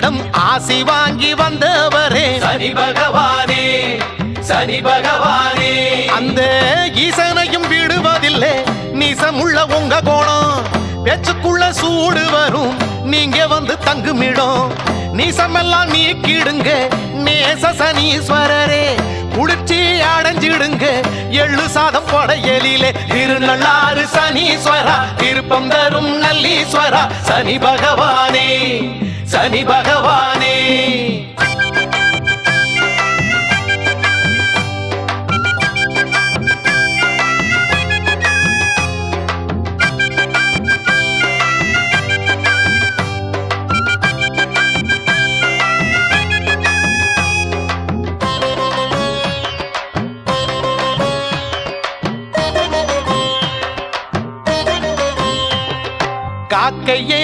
உன்னிடம் ஆசி வாங்கி வந்தவரே சனி பகவானே, சனி பகவானே. அந்த ஈசனையும் விடுவதில்லை நீசமுள்ள உங்க கோணம். பேச்சுக்குள்ள சூடு வரும் நீங்க வந்து தங்குமிடம். நீசமெல்லாம் நீக்கிடுங்க நேச சனீஸ்வரரே. குளிர்ச்சி அடைஞ்சிடுங்க எள்ளு சாதம் படையலிலே. திருநள்ளாறு சனீஸ்வரா திருப்பம் தரும் நல்லீஸ்வரா. சனி பகவானே, சனி பகவானே. காக்கையே